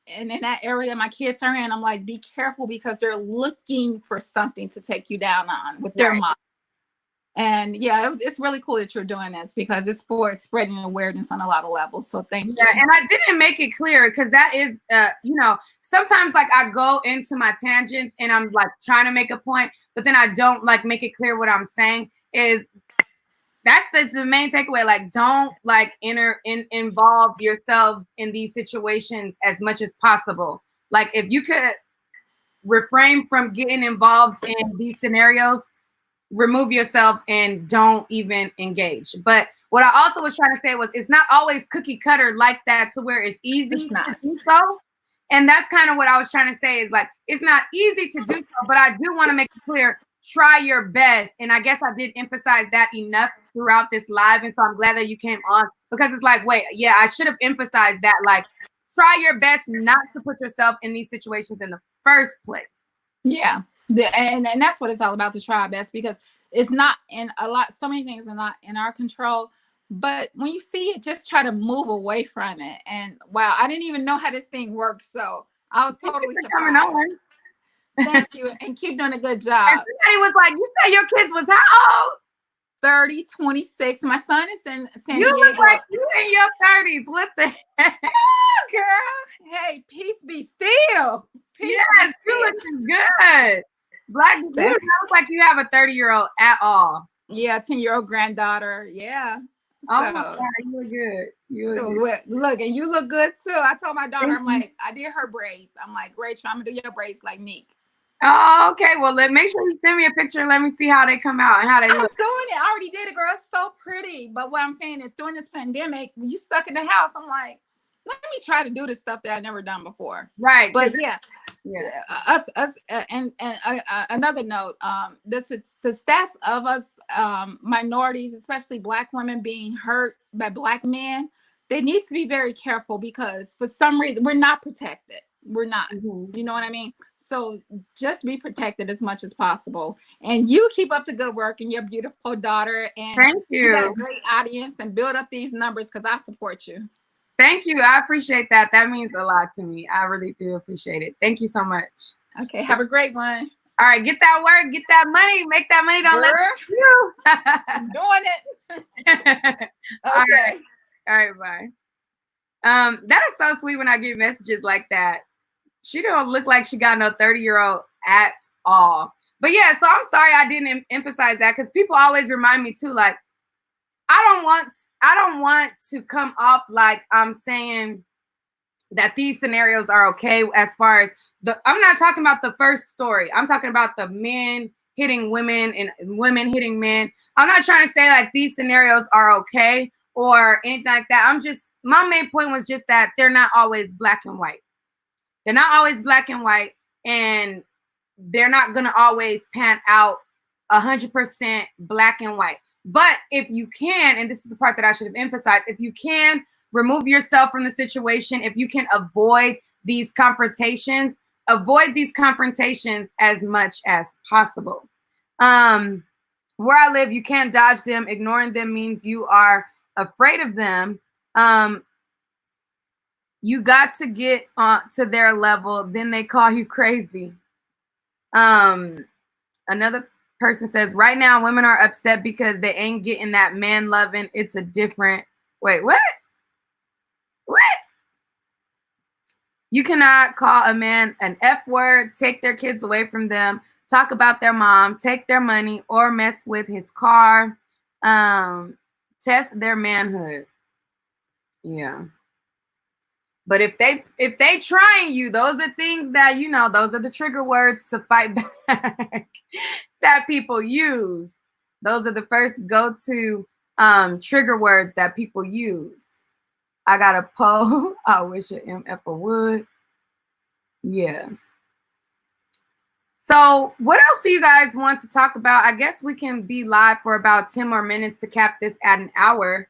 and in that area my kids are in, I'm like, be careful because they're looking for something to take you down on with their mom. And yeah, it's really cool that you're doing this because it's for spreading awareness on a lot of levels. So thank you. Yeah, and I didn't make it clear because that is, you know, sometimes like I go into my tangents and I'm like trying to make a point, but then I don't like make it clear what I'm saying. Is that's the main takeaway. Like, don't like involve yourselves in these situations as much as possible. Like, if you could refrain from getting involved in these scenarios, remove yourself and don't even engage. But what I also was trying to say was it's not always cookie cutter like that to where it's easy to do so. And that's kind of what I was trying to say is like, it's not easy to do so, but I do want to make it clear, try your best. And I guess I did emphasize that enough throughout this live. And so I'm glad that you came on, because it's like, wait, yeah, I should have emphasized that. Like, try your best not to put yourself in these situations in the first place. Yeah. And that's what it's all about, to try our best, because it's not in so many things are not in our control. But when you see it, just try to move away from it. And wow, I didn't even know how this thing works. So I was totally surprised. Thank you. And keep doing a good job. And somebody was like, you said your kids was how old? 30, 26. My son is in San You Diego. look like you in your 30s. What the heck? Oh, girl. Hey, peace be still. Peace yes, be you looking good. Black, you don't look like you have a 30-year-old at all. Yeah, 10-year-old granddaughter. Yeah. Oh my God, you look good. You look good. Look, and you look good too. I told my daughter, I'm like, I did her braids. I'm like, Rachel, I'm gonna do your braids like Nick. Oh, okay. Well, make sure you send me a picture and let me see how they come out and how they look. I'm doing it. I already did it, girl. It's so pretty. But what I'm saying is, during this pandemic, when you stuck in the house, I'm like, let me try to do the stuff that I've never done before. Right. But yeah. And another note, this is the stats of us minorities, especially Black women, being hurt by Black men. They need to be very careful, because for some reason we're not protected. We're not. You know what I mean? So just be protected as much as possible. And you keep up the good work, and your beautiful daughter. And thank you. You got a great audience, and build up these numbers, because I support you. Thank you. I appreciate that. That means a lot to me. I really do appreciate it. Thank you so much. Okay. Have a great one. All right. Get that work. Get that money. Make that money. Don't let you. I'm doing it. Okay. All right. Bye. That is so sweet when I get messages like that. She don't look like she got no 30-year-old at all. But yeah, so I'm sorry I didn't emphasize that, because people always remind me too, like, I don't want to come off like I'm saying that these scenarios are okay, as far as I'm not talking about the first story. I'm talking about the men hitting women and women hitting men. I'm not trying to say like these scenarios are okay or anything like that. My main point was just that they're not always black and white. They're not always black and white, and they're not going to always pan out 100% black and white. But if you can, and this is the part that I should have emphasized, if you can remove yourself from the situation, if you can avoid these confrontations as much as possible. Where I live, you can't dodge them. Ignoring them means you are afraid of them. You got to get to their level, then they call you crazy. Another person says, right now women are upset because they ain't getting that man loving. It's a different, wait, what? You cannot call a man an F word, take their kids away from them, talk about their mom, take their money, or mess with his car, test their manhood. Yeah. But if they trying you, those are things that, those are the trigger words to fight back that people use. Those are the first go-to trigger words that people use. I got a poll. I wish a MF would. Yeah. So what else do you guys want to talk about? I guess we can be live for about 10 more minutes to cap this at an hour.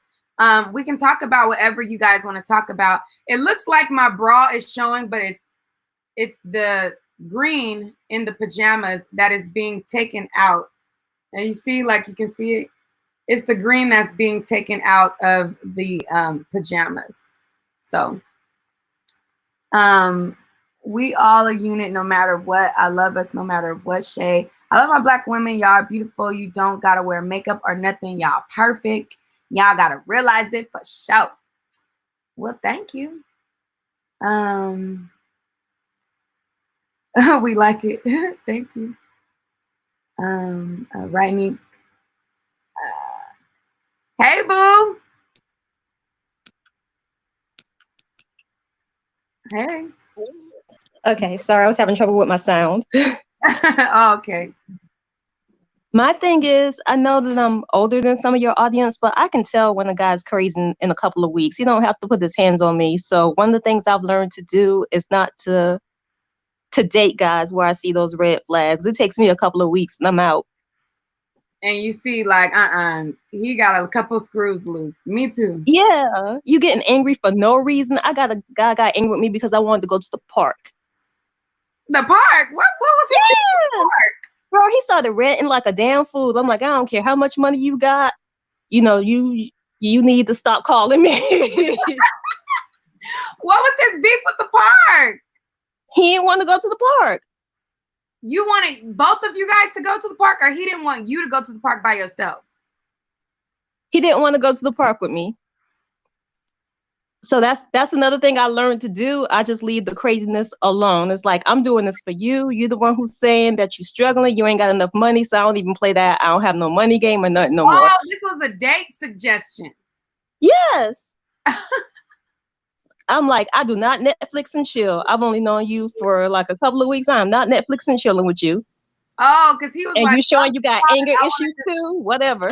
We can talk about whatever you guys want to talk about. It looks like my bra is showing, but it's the green in the pajamas that is being taken out. And you see, like you can see it. It's the green that's being taken out of the pajamas. So we all a unit no matter what. I love us no matter what shade. I love my black women. Y'all are beautiful. You don't gotta wear makeup or nothing. Y'all perfect. Y'all gotta realize it for sure. Well, thank you. We like it. Thank you. Right, Nick. Hey, boo. Hey. Okay, sorry, I was having trouble with my sound. Oh, okay. My thing is, I know that I'm older than some of your audience, but I can tell when a guy's crazy in a couple of weeks. He don't have to put his hands on me. So one of the things I've learned to do is not to to date guys where I see those red flags. It takes me a couple of weeks and I'm out. And you see, like, he got a couple screws loose. Me too. Yeah, you getting angry for no reason. I got a guy got angry with me because I wanted to go to the park. The park? What was his park? Bro, he started ranting like a damn fool. I'm like, I don't care how much money you got. You know, you need to stop calling me. What was his beef with the park? He didn't want to go to the park. You wanted both of you guys to go to the park, or he didn't want you to go to the park by yourself? He didn't want to go to the park with me. So that's another thing I learned to do. I just leave the craziness alone. It's like, I'm doing this for you. You're the one who's saying that you're struggling. You ain't got enough money, so I don't even play that. I don't have no money game or nothing no more. Oh, this was a date suggestion. Yes. I'm like, I do not Netflix and chill. I've only known you for like a couple of weeks. I'm not Netflix and chilling with you. Oh, because he was And like, you showing you got anger issues too? Whatever.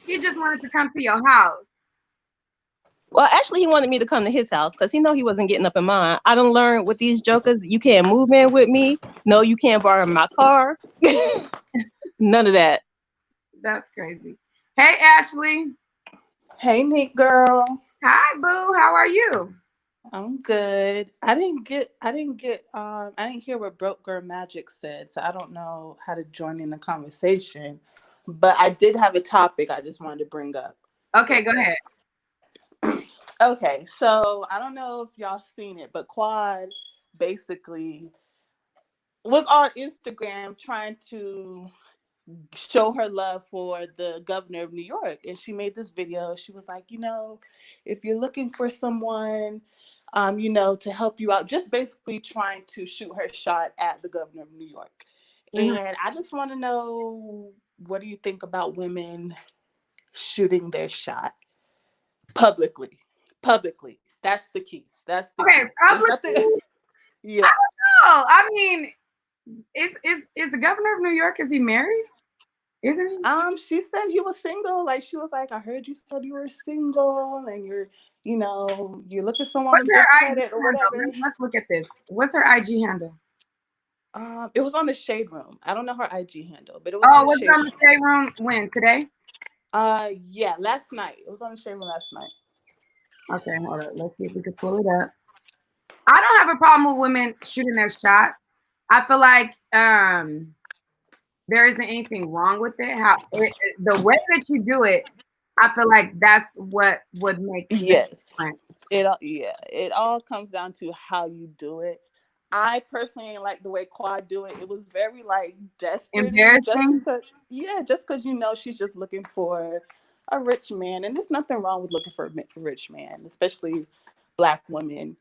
he just wanted to come to your house. Well, actually, he wanted me to come to his house because he know he wasn't getting up in mine. I done learned with these jokers, you can't move in with me. No, you can't borrow my car. None of that. That's crazy. Hey, Ashley. Hey, neat girl. Hi, boo. How are you? I'm good. I didn't hear what Broke Girl Magic said, so I don't know how to join in the conversation. But I did have a topic I just wanted to bring up. Okay, go ahead. Okay, so I don't know if y'all seen it, but Quad basically was on Instagram trying to show her love for the governor of New York. And she made this video. She was like, if you're looking for someone, to help you out, just basically trying to shoot her shot at the governor of New York. Mm-hmm. And I just want to know, what do you think about women shooting their shot publicly? Publicly. That's the key. That's the okay, key. publicly? Yeah. I don't know. I mean, is the governor of New York, is he married? Isn't he? She said he was single. Like, she was like, I heard you said you were single and you're looking for someone with good credit or whatever. Let's look at this. What's her IG handle? It was on the Shade Room. I don't know her IG handle, but it was on the Shade Room when? Today? Yeah, last night. It was on the Shade Room last night. Okay, hold on. Let's see if we can pull it up. I don't have a problem with women shooting their shot. I feel like there isn't anything wrong with it. The way that you do it, I feel like that's what would make it different. It all comes down to how you do it. I personally ain't like the way Quad do it. It was very like desperate. Embarrassing. Just because she's just looking for a rich man, and there's nothing wrong with looking for a rich man, especially Black women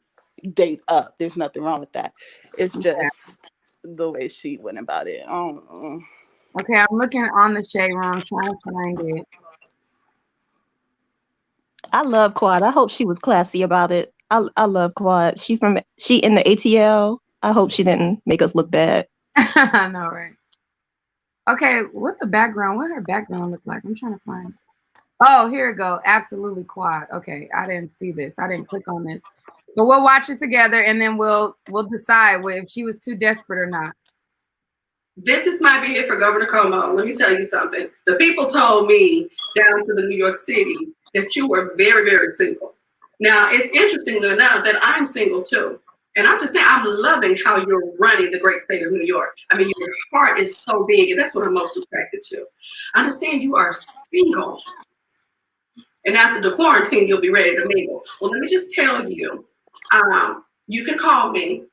date up. There's nothing wrong with that. It's just the way she went about it. Okay, I'm looking on the Shade Room, trying to find it. I love Quad. I hope she was classy about it. I love Quad. She in the ATL. I hope she didn't make us look bad. I know, right? Okay, what her background look like? I'm trying to find it. Oh, here we go. Absolutely Quad. Okay, I didn't see this. I didn't click on this. But we'll watch it together and then we'll decide if she was too desperate or not. This is my bid for Governor Cuomo. Let me tell you something. The people told me down to the New York City that you were very, very single. Now, it's interesting enough that I'm single too. And I'm just saying, I'm loving how you're running the great state of New York. I mean, your heart is so big, and that's what I'm most attracted to. I understand you are single. And after the quarantine, you'll be ready to mingle. Well, let me just tell you, you can call me.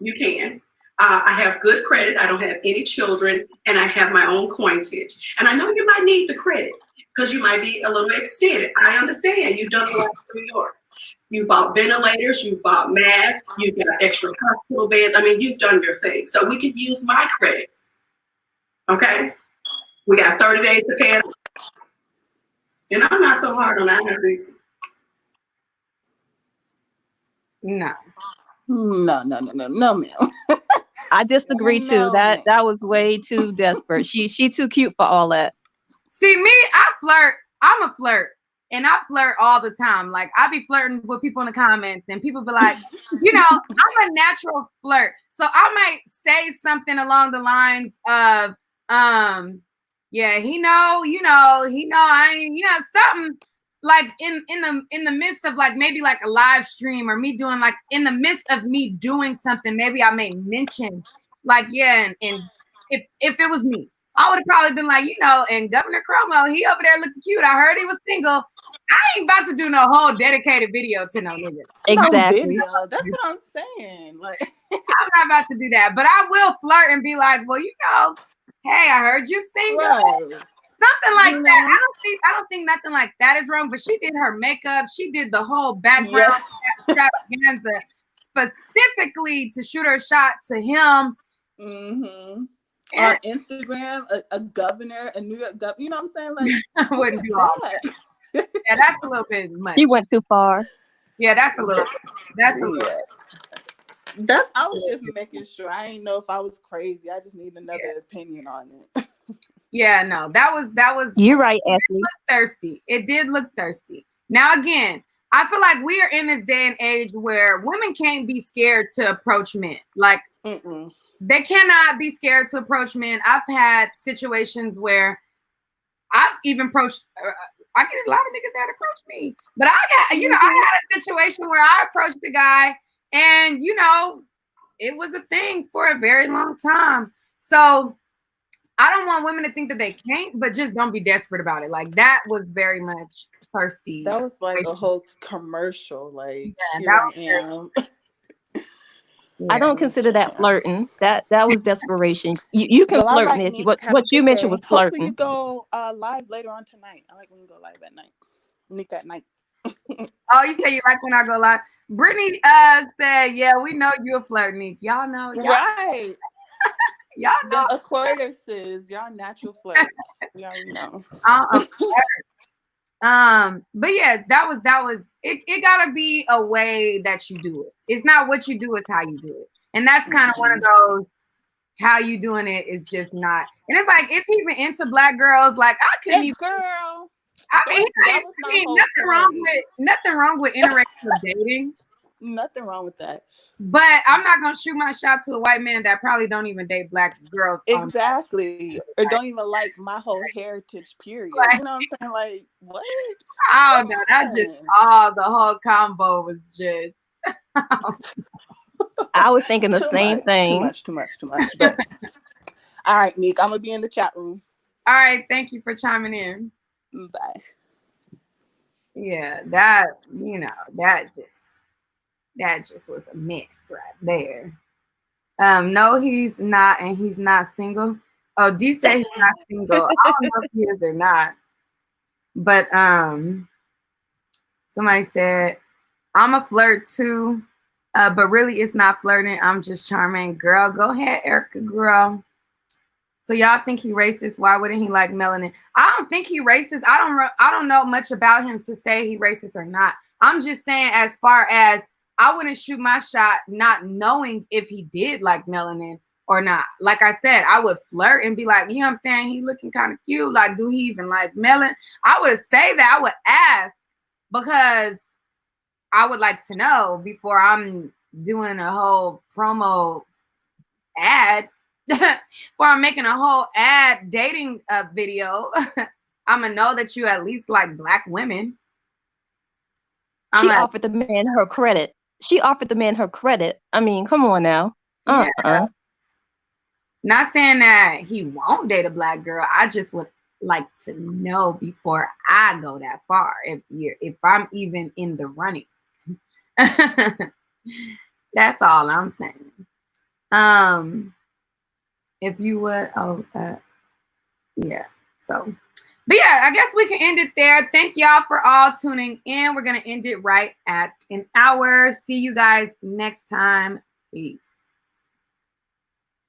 You can. I have good credit. I don't have any children, and I have my own coinage. And I know you might need the credit because you might be a little extended. I understand. You've done a lot for New York. You bought ventilators. You've bought masks. You've got extra hospital beds. I mean, you've done your thing. So we could use my credit. Okay? We got 30 days to pay. And I'm not so hard on that. No. No, ma'am. I disagree too. That was way too desperate. She too cute for all that. See me, I flirt. I'm a flirt. And I flirt all the time. Like I be flirting with people in the comments and people be like, I'm a natural flirt. So I might say something along the lines of, yeah, he know, I ain't, something like in the midst of like maybe like a live stream or me doing like in the midst of me doing something, maybe I may mention like, yeah, and if it was me, I would have probably been like, and Governor Cuomo, he over there looking cute. I heard he was single. I ain't about to do no whole dedicated video to no nigga. Exactly. No video. That's what I'm saying. Like, I'm not about to do that, but I will flirt and be like, well, hey, I heard you single. right. Something like that. I don't think nothing like that is wrong, but she did her makeup. She did the whole background extravaganza specifically to shoot her shot to him. Mm-hmm. On Instagram, a governor, a New York governor, you know what I'm saying? Like, I wouldn't do all that. Yeah, that's a little bit much. He went too far. Yeah, that's a little. I was just making sure. I didn't know if I was crazy. I just need another opinion on it. Yeah, no, that was. You're right, Ashley. It looked thirsty. It did look thirsty. Now again, I feel like we are in this day and age where women can't be scared to approach men. Like they cannot be scared to approach men. I've had situations where I've even approached. I get a lot of niggas that approach me, but I got, I had a situation where I approached the guy, and it was a thing for a very long time. So I don't want women to think that they can't, but just don't be desperate about it. Like that was very much thirsty. That was like a whole commercial. Like, I don't consider that flirting. That was desperation. You can flirt, like Nikki. What you mentioned was flirting. Hopefully you go live later on tonight. I like when you go live at night. Nick at night. Oh, you say you like when I go live? Brittany said, yeah, we know you're a flirt, Nick. Y'all know. Right. Y'all know. The Aquariuses, y'all natural flirts. We already know. But yeah, that was it gotta be a way that you do it. It's not what you do, it's how you do it. And that's kind of one of those, how you doing it is just not. And it's like, is he even into black girls? Like I couldn't even, girl. I mean nothing wrong with interactive dating. Nothing wrong with that. But I'm not gonna shoot my shot to a white man that probably don't even date black girls. Exactly. Or don't even like my whole heritage, period. Like, you know what I'm saying? Like, what? Oh no, that just the whole combo was just I was thinking the same thing. Too much. But all right, Nick, I'm gonna be in the chat room. All right, thank you for chiming in. Bye. Yeah, that just was a mess right there. No, he's not, and he's not single. Oh, D say he's not single. I don't know if he is or not. But somebody said, I'm a flirt too. But really it's not flirting. I'm just charming. Girl, go ahead, Erica, girl. So y'all think he racist? Why wouldn't he like melanin? I don't think he racist. I don't know much about him to say he racist or not. I'm just saying, as far as I wouldn't shoot my shot not knowing if he did like melanin or not. Like I said, I would flirt and be like, you know what I'm saying? He looking kind of cute. Like, do he even like melanin? I would say that. I would ask because I would like to know before I'm doing a whole promo ad. Before I'm making a whole ad dating video. I'm gonna know that you at least like black women. She offered the man her credit. I mean, come on now. Yeah. Not saying that he won't date a black girl. I just would like to know before I go that far if I'm even in the running. That's all I'm saying. If you would, yeah. So, but yeah, I guess we can end it there. Thank y'all for all tuning in. We're gonna end it right at an hour. See you guys next time. Peace.